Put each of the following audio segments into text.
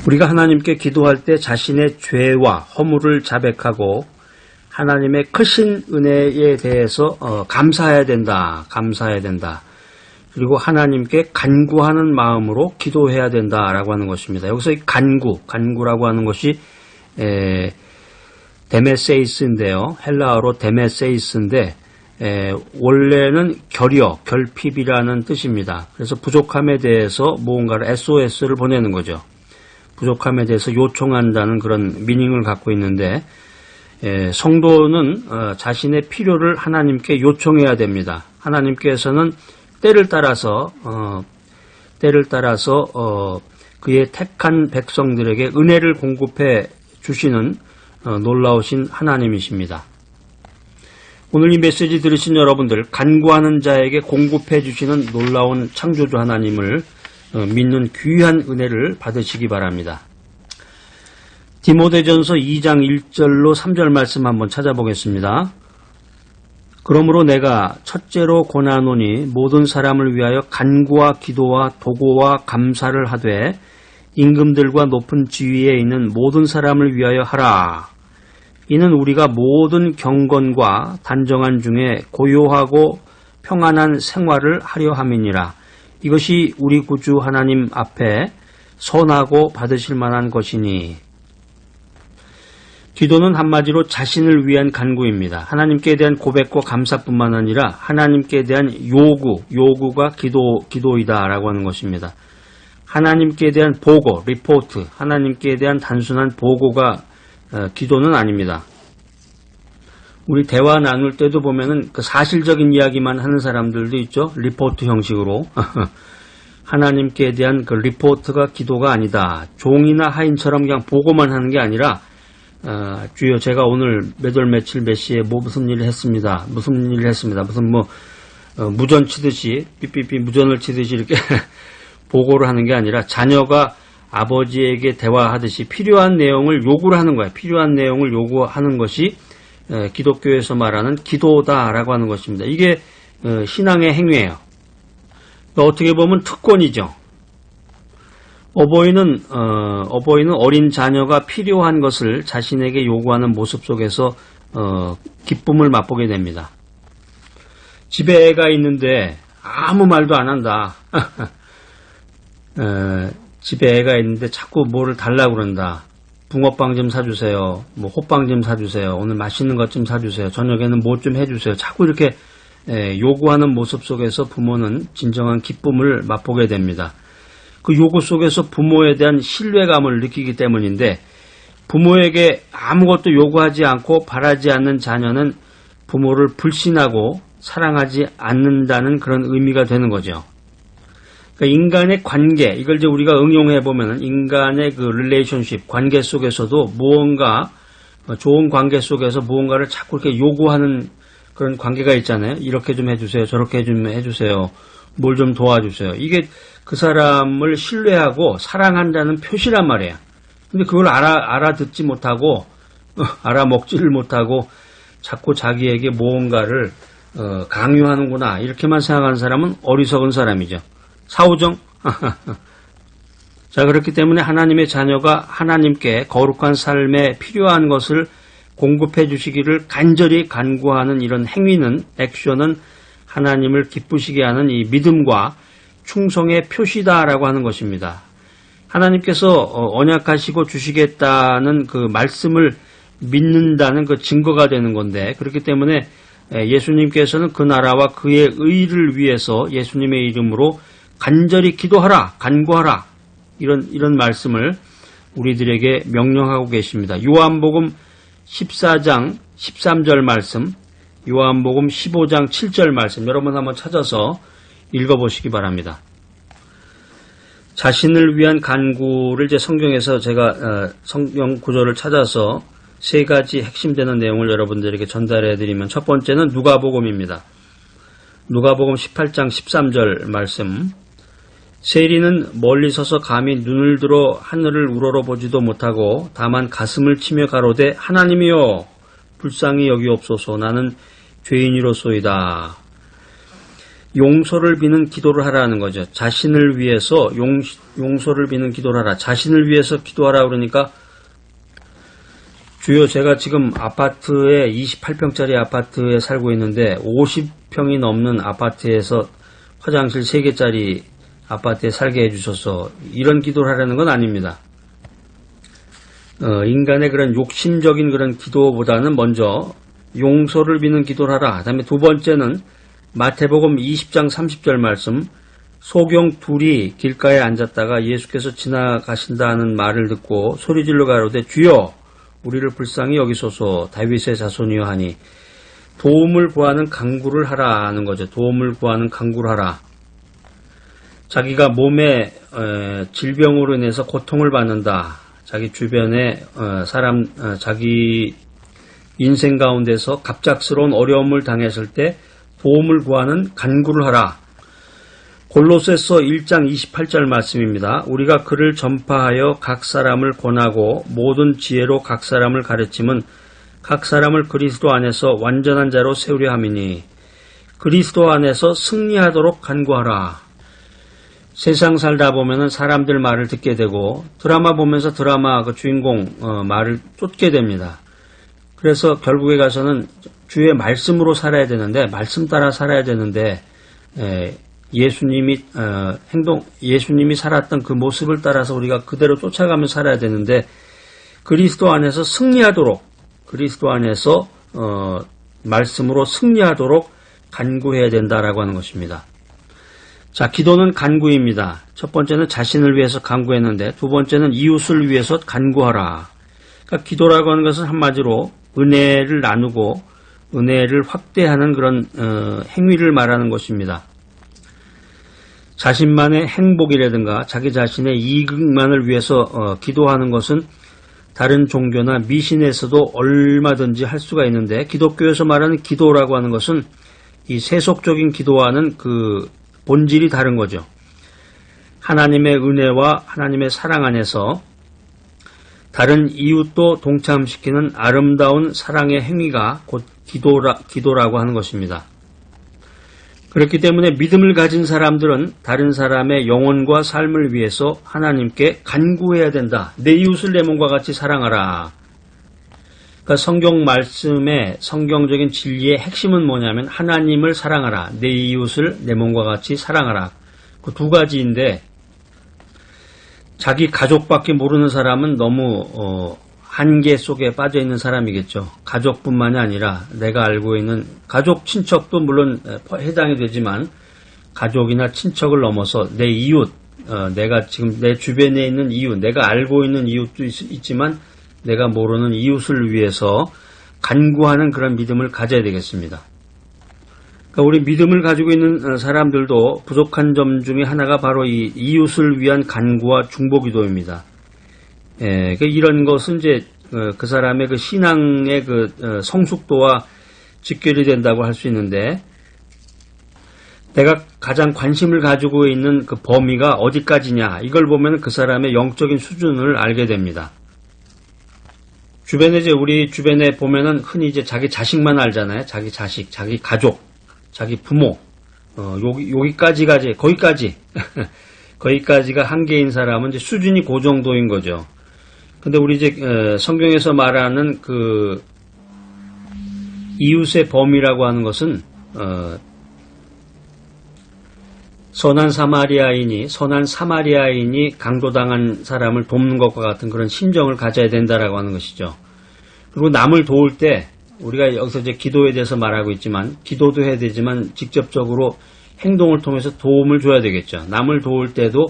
우리가 하나님께 기도할 때 자신의 죄와 허물을 자백하고 하나님의 크신 은혜에 대해서 감사해야 된다. 그리고 하나님께 간구하는 마음으로 기도해야 된다라고 하는 것입니다. 여기서 이 간구라고 하는 것이 데메세이스인데요. 헬라어로 데메세이스인데 원래는 결핍이라는 뜻입니다. 그래서 부족함에 대해서 무언가를 SOS를 보내는 거죠. 부족함에 대해서 요청한다는 그런 미닝을 갖고 있는데 성도는 자신의 필요를 하나님께 요청해야 됩니다. 하나님께서는 때를 따라서 그의 택한 백성들에게 은혜를 공급해 주시는 놀라우신 하나님이십니다. 오늘 이 메시지 들으신 여러분들, 간구하는 자에게 공급해 주시는 놀라운 창조주 하나님을 믿는 귀한 은혜를 받으시기 바랍니다. 디모데전서 2장 1절로 3절 말씀 한번 찾아보겠습니다. 그러므로 내가 첫째로 권하노니 모든 사람을 위하여 간구와 기도와 도고와 감사를 하되 임금들과 높은 지위에 있는 모든 사람을 위하여 하라. 이는 우리가 모든 경건과 단정한 중에 고요하고 평안한 생활을 하려 함이니라. 이것이 우리 구주 하나님 앞에 선하고 받으실 만한 것이니. 기도는 한마디로 자신을 위한 간구입니다. 하나님께 대한 고백과 감사뿐만 아니라 하나님께 대한 요구가 기도이다라고 하는 것입니다. 하나님께 대한 보고, 리포트, 하나님께 대한 단순한 보고가 기도는 아닙니다. 우리 대화 나눌 때도 보면은 그 사실적인 이야기만 하는 사람들도 있죠. 리포트 형식으로. 하나님께 대한 그 리포트가 기도가 아니다. 종이나 하인처럼 그냥 보고만 하는 게 아니라 주여 제가 오늘 몇 월 며칠 몇 시에 무슨 일을 했습니다. 무슨 무전 치듯이 삐삐삐 무전을 치듯이 이렇게 보고를 하는 게 아니라 자녀가 아버지에게 대화하듯이 필요한 내용을 요구를 하는 거예요. 필요한 내용을 요구하는 것이 기독교에서 말하는 기도다라고 하는 것입니다. 이게 신앙의 행위예요. 어떻게 보면 특권이죠. 어버이는 어린 자녀가 필요한 것을 자신에게 요구하는 모습 속에서 기쁨을 맛보게 됩니다. 집에 애가 있는데 아무 말도 안 한다. 집에 애가 있는데 자꾸 뭐를 달라고 그런다. 붕어빵 좀 사주세요. 호빵 좀 사주세요. 오늘 맛있는 것 좀 사주세요. 저녁에는 뭐 좀 해주세요. 자꾸 이렇게 요구하는 모습 속에서 부모는 진정한 기쁨을 맛보게 됩니다. 그 요구 속에서 부모에 대한 신뢰감을 느끼기 때문인데 부모에게 아무것도 요구하지 않고 바라지 않는 자녀는 부모를 불신하고 사랑하지 않는다는 그런 의미가 되는 거죠. 그러니까 인간의 관계, 이걸 이제 우리가 응용해 보면은 인간의 그 릴레이션십, 관계 속에서도 무언가, 좋은 관계 속에서 무언가를 자꾸 이렇게 요구하는 그런 관계가 있잖아요. 이렇게 좀 해주세요. 저렇게 좀 해주세요. 뭘 좀 도와주세요. 이게 그 사람을 신뢰하고 사랑한다는 표시란 말이에요. 근데 그걸 알아듣지 못하고, 알아먹지를 못하고 자꾸 자기에게 무언가를 강요하는구나. 이렇게만 생각하는 사람은 어리석은 사람이죠. 사오정. 자, 그렇기 때문에 하나님의 자녀가 하나님께 거룩한 삶에 필요한 것을 공급해 주시기를 간절히 간구하는 이런 행위는, 액션은 하나님을 기쁘시게 하는 이 믿음과 충성의 표시다라고 하는 것입니다. 하나님께서 언약하시고 주시겠다는 그 말씀을 믿는다는 그 증거가 되는 건데, 그렇기 때문에 예수님께서는 그 나라와 그의 의를 위해서 예수님의 이름으로 간절히 기도하라, 간구하라, 이런 말씀을 우리들에게 명령하고 계십니다. 요한복음 14장 13절 말씀, 요한복음 15장 7절 말씀, 여러분 한번 찾아서 읽어보시기 바랍니다. 자신을 위한 간구를 이제 성경에서 제가 성경 구절을 찾아서 세 가지 핵심되는 내용을 여러분들에게 전달해 드리면, 첫 번째는 누가복음입니다. 누가복음 18장 13절 말씀. 세리는 멀리 서서 감히 눈을 들어 하늘을 우러러보지도 못하고 다만 가슴을 치며 가로되 하나님이여 불쌍히 여기옵소서 나는 죄인이로소이다. 용서를 비는 기도를 하라는 거죠. 자신을 위해서 용서를 비는 기도를 하라. 자신을 위해서 기도하라 그러니까 주요 제가 지금 아파트에 28평짜리 아파트에 살고 있는데 50평이 넘는 아파트에서 화장실 3개짜리 아파트에 살게 해주셔서 이런 기도를 하라는 건 아닙니다. 인간의 그런 욕심적인 그런 기도보다는 먼저 용서를 비는 기도를 하라. 그다음에 두 번째는 마태복음 20장 30절 말씀, 소경 둘이 길가에 앉았다가 예수께서 지나가신다는 말을 듣고 소리질러 가로되 주여 우리를 불쌍히 여기소서 다윗의 자손이여 하니 도움을 구하는 간구를 하라는 거죠. 도움을 구하는 간구를 하라. 자기가 몸에 질병으로 인해서 고통을 받는다. 자기 주변에 자기 인생 가운데서 갑작스러운 어려움을 당했을 때 도움을 구하는 간구를 하라. 골로새서 1장 28절 말씀입니다. 우리가 그를 전파하여 각 사람을 권하고 모든 지혜로 각 사람을 가르침은 각 사람을 그리스도 안에서 완전한 자로 세우려 함이니 그리스도 안에서 승리하도록 간구하라. 세상 살다 보면은 사람들 말을 듣게 되고 드라마 보면서 드라마 그 주인공 말을 쫓게 됩니다. 그래서 결국에 가서는 주의 말씀으로 살아야 되는데 말씀 따라 살아야 되는데 예수님이 예수님이 살았던 그 모습을 따라서 우리가 그대로 쫓아가며 살아야 되는데 그리스도 안에서 승리하도록 그리스도 안에서 말씀으로 승리하도록 간구해야 된다라고 하는 것입니다. 자, 기도는 간구입니다. 첫 번째는 자신을 위해서 간구했는데 두 번째는 이웃을 위해서 간구하라. 그러니까 기도라고 하는 것은 한마디로 은혜를 나누고 은혜를 확대하는 그런 행위를 말하는 것입니다. 자신만의 행복이라든가 자기 자신의 이익만을 위해서 기도하는 것은 다른 종교나 미신에서도 얼마든지 할 수가 있는데 기독교에서 말하는 기도라고 하는 것은 이 세속적인 기도와는 그 본질이 다른 거죠. 하나님의 은혜와 하나님의 사랑 안에서 다른 이웃도 동참시키는 아름다운 사랑의 행위가 곧 기도라고 하는 것입니다. 그렇기 때문에 믿음을 가진 사람들은 다른 사람의 영혼과 삶을 위해서 하나님께 간구해야 된다. 내 이웃을 내 몸과 같이 사랑하라. 그러니까 성경 말씀의 성경적인 진리의 핵심은 뭐냐면 하나님을 사랑하라. 내 이웃을 내 몸과 같이 사랑하라. 그 두 가지인데 자기 가족밖에 모르는 사람은 너무 한계 속에 빠져 있는 사람이겠죠. 가족뿐만이 아니라 내가 알고 있는 가족, 친척도 물론 해당이 되지만 가족이나 친척을 넘어서 내 이웃, 내가 지금 내 주변에 있는 이웃, 내가 알고 있는 이웃도 있지만 내가 모르는 이웃을 위해서 간구하는 그런 믿음을 가져야 되겠습니다. 그러니까 우리 믿음을 가지고 있는 사람들도 부족한 점 중에 하나가 바로 이 이웃을 위한 간구와 중보기도입니다. 그러니까 이런 것은 이제 그 사람의 그 신앙의 그 성숙도와 직결이 된다고 할 수 있는데 내가 가장 관심을 가지고 있는 그 범위가 어디까지냐 이걸 보면 그 사람의 영적인 수준을 알게 됩니다. 주변에 이제 우리 주변에 보면은 흔히 이제 자기 자식만 알잖아요. 자기 자식, 자기 가족, 자기 부모, 여기까지가 이제 거기까지가 한계인 사람은 이제 수준이 그 정도인 거죠. 근데 우리 이제 성경에서 말하는 그 이웃의 범위라고 하는 것은 선한 사마리아인이 강도당한 사람을 돕는 것과 같은 그런 심정을 가져야 된다라고 하는 것이죠. 그리고 남을 도울 때 우리가 여기서 이제 기도에 대해서 말하고 있지만 기도도 해야 되지만 직접적으로 행동을 통해서 도움을 줘야 되겠죠. 남을 도울 때도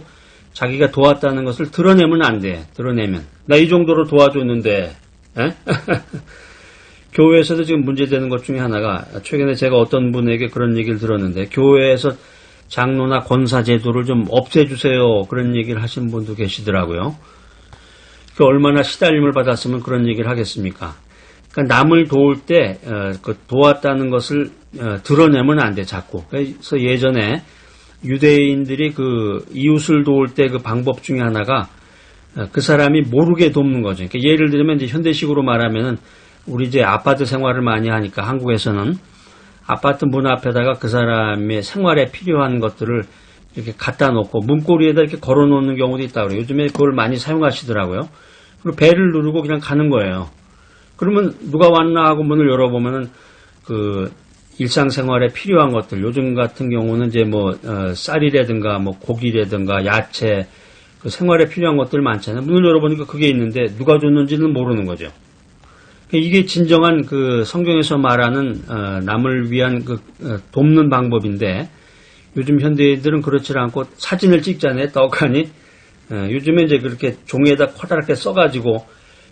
자기가 도왔다는 것을 드러내면 안 돼. 드러내면 나 이 정도로 도와줬는데 교회에서도 지금 문제되는 것 중에 하나가 최근에 제가 어떤 분에게 그런 얘기를 들었는데 교회에서 장로나 권사 제도를 좀 없애주세요. 그런 얘기를 하신 분도 계시더라고요. 그 얼마나 시달림을 받았으면 그런 얘기를 하겠습니까? 그러니까 남을 도울 때 그 도왔다는 것을 드러내면 안 돼. 자꾸. 그래서 예전에 유대인들이 그 이웃을 도울 때 그 방법 중에 하나가 그 사람이 모르게 돕는 거죠. 그러니까 예를 들면 이제 현대식으로 말하면은 우리 이제 아파트 생활을 많이 하니까 한국에서는 아파트 문 앞에다가 그 사람의 생활에 필요한 것들을 이렇게 갖다 놓고 문고리에다 이렇게 걸어 놓는 경우도 있다고 그래요. 요즘에 그걸 많이 사용하시더라고요. 그리고 벨을 누르고 그냥 가는 거예요. 그러면 누가 왔나 하고 문을 열어보면은 그 일상생활에 필요한 것들, 요즘 같은 경우는 이제 뭐 쌀이라든가 뭐 고기라든가 야채, 그 생활에 필요한 것들 많잖아요. 문을 열어보니까 그게 있는데 누가 줬는지는 모르는 거죠. 이게 진정한 그 성경에서 말하는 남을 위한 그 돕는 방법인데, 요즘 현대인들은 그렇지 않고 사진을 찍잖아요. 떡하니. 요즘에 이제 그렇게 종이에다 커다랗게 써가지고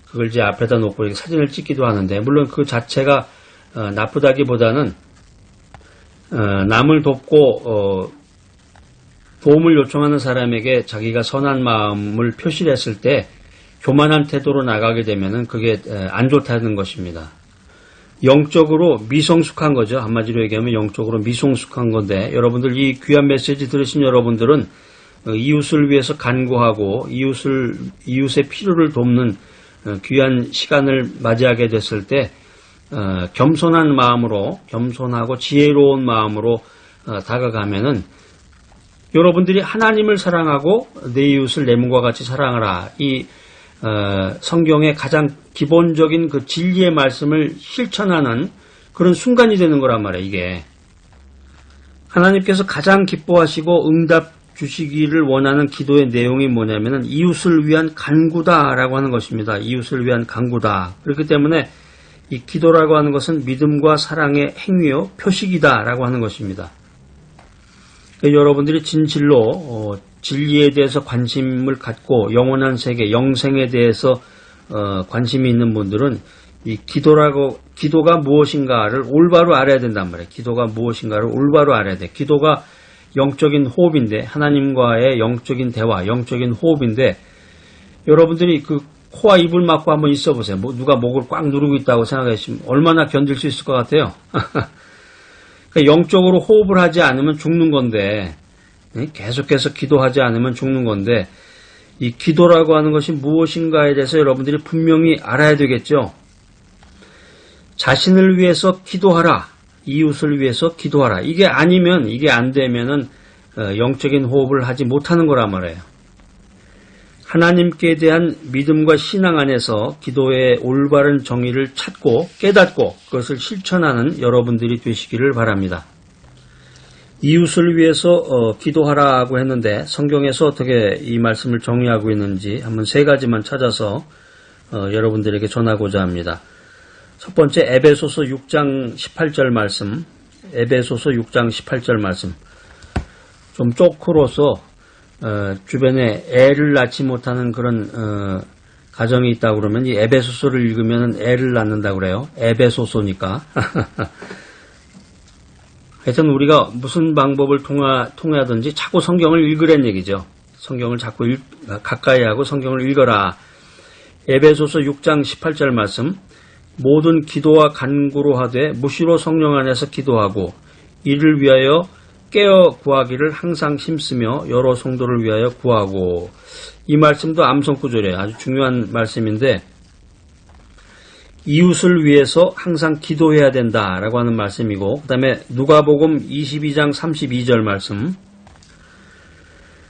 그걸 이제 앞에다 놓고 이렇게 사진을 찍기도 하는데, 물론 그 자체가 나쁘다기보다는 남을 돕고 도움을 요청하는 사람에게 자기가 선한 마음을 표시를 했을 때 교만한 태도로 나가게 되면은 그게 안 좋다는 것입니다. 영적으로 미성숙한 거죠. 한마디로 얘기하면 영적으로 미성숙한 건데, 여러분들 이 귀한 메시지 들으신 여러분들은 이웃을 위해서 간구하고 이웃의 필요를 돕는 귀한 시간을 맞이하게 됐을 때 겸손한 마음으로, 겸손하고 지혜로운 마음으로 다가가면은 여러분들이 하나님을 사랑하고 내 이웃을 내 몸과 같이 사랑하라, 이 성경의 가장 기본적인 그 진리의 말씀을 실천하는 그런 순간이 되는 거란 말이에요. 이게 하나님께서 가장 기뻐하시고 응답 주시기를 원하는 기도의 내용이 뭐냐면은 이웃을 위한 간구다라고 하는 것입니다. 이웃을 위한 간구다. 그렇기 때문에 이 기도라고 하는 것은 믿음과 사랑의 행위요 표식이다라고 하는 것입니다. 여러분들이 진실로 진리에 대해서 관심을 갖고 영원한 세계, 영생에 대해서 관심이 있는 분들은 이 기도가 무엇인가를 올바로 알아야 된단 말이에요. 기도가 무엇인가를 올바로 알아야 돼. 기도가 영적인 호흡인데, 하나님과의 영적인 대화, 영적인 호흡인데, 여러분들이 그 코와 입을 막고 한번 있어 보세요. 누가 목을 꽉 누르고 있다고 생각하시면 얼마나 견딜 수 있을 것 같아요? 그러니까 영적으로 호흡을 하지 않으면 죽는 건데, 계속해서 기도하지 않으면 죽는 건데, 이 기도라고 하는 것이 무엇인가에 대해서 여러분들이 분명히 알아야 되겠죠. 자신을 위해서 기도하라, 이웃을 위해서 기도하라. 이게 아니면, 이게 안 되면은 영적인 호흡을 하지 못하는 거란 말이에요. 하나님께 대한 믿음과 신앙 안에서 기도의 올바른 정의를 찾고 깨닫고 그것을 실천하는 여러분들이 되시기를 바랍니다. 이웃을 위해서 기도하라고 했는데 성경에서 어떻게 이 말씀을 정의하고 있는지 한번 세 가지만 찾아서 여러분들에게 전하고자 합니다. 첫 번째, 에베소서 6장 18절 말씀, 에베소서 6장 18절 말씀. 좀 쪼크로서 주변에 애를 낳지 못하는 그런 가정이 있다고 그러면 이 에베소서를 읽으면 애를 낳는다고 그래요. 에베소서니까. 하여튼 우리가 무슨 방법을 통하든지 자꾸 성경을 읽으란 얘기죠. 성경을 자꾸 가까이 하고 성경을 읽어라. 에베소서 6장 18절 말씀. 모든 기도와 간구로 하되 무시로 성령 안에서 기도하고 이를 위하여 깨어 구하기를 항상 힘쓰며 여러 성도를 위하여 구하고. 이 말씀도 암송구절이에요. 아주 중요한 말씀인데 이웃을 위해서 항상 기도해야 된다라고 하는 말씀이고, 그 다음에 누가복음 22장 32절 말씀.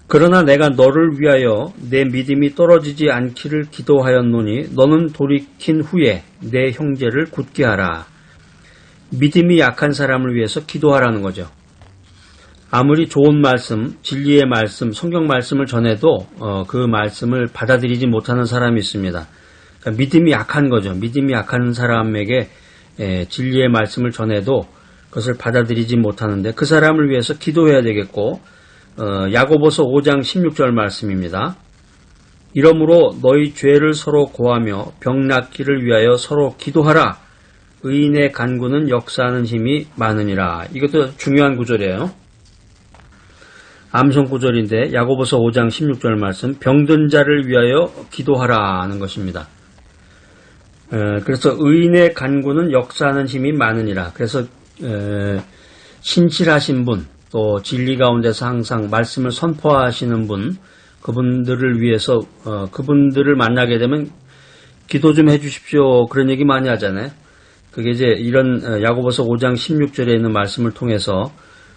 그러나 내가 너를 위하여 내 믿음이 떨어지지 않기를 기도하였노니 너는 돌이킨 후에 내 형제를 굳게 하라. 믿음이 약한 사람을 위해서 기도하라는 거죠. 아무리 좋은 말씀, 진리의 말씀, 성경 말씀을 전해도 그 말씀을 받아들이지 못하는 사람이 있습니다. 그러니까 믿음이 약한 거죠. 믿음이 약한 사람에게 진리의 말씀을 전해도 그것을 받아들이지 못하는데 그 사람을 위해서 기도해야 되겠고, 야고보서 5장 16절 말씀입니다. 이러므로 너희 죄를 서로 고하며 병 낫기를 위하여 서로 기도하라. 의인의 간구는 역사하는 힘이 많으니라. 이것도 중요한 구절이에요. 암송 구절인데 야고보서 5장 16절 말씀, 병든 자를 위하여 기도하라 하는 것입니다. 그래서 의인의 간구는 역사하는 힘이 많으니라. 그래서 신실하신 분, 또 진리 가운데서 항상 말씀을 선포하시는 분, 그분들을 위해서 그분들을 만나게 되면 기도 좀 해주십시오, 그런 얘기 많이 하잖아요. 그게 이제 이런 야고보서 5장 16절에 있는 말씀을 통해서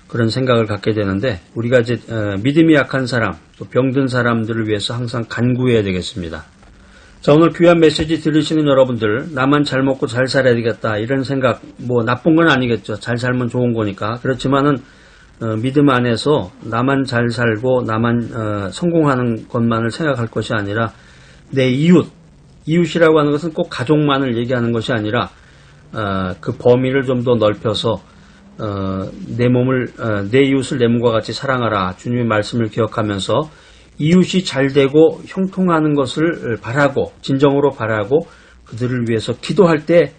그런 생각을 갖게 되는데, 우리가 이제 믿음이 약한 사람, 또 병든 사람들을 위해서 항상 간구해야 되겠습니다. 자, 오늘 귀한 메시지 들으시는 여러분들, 나만 잘 먹고 잘 살아야 되겠다 이런 생각, 뭐 나쁜 건 아니겠죠. 잘 살면 좋은 거니까. 그렇지만은 믿음 안에서 나만 잘 살고 나만 성공하는 것만을 생각할 것이 아니라, 내 이웃이라고 하는 것은 꼭 가족만을 얘기하는 것이 아니라 그 범위를 좀 더 넓혀서 내 이웃을 내 몸과 같이 사랑하라, 주님의 말씀을 기억하면서 이웃이 잘 되고 형통하는 것을 바라고, 진정으로 바라고 그들을 위해서 기도할 때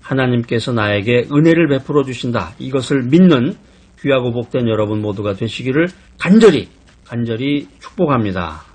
하나님께서 나에게 은혜를 베풀어 주신다, 이것을 믿는 귀하고 복된 여러분 모두가 되시기를 간절히 축복합니다.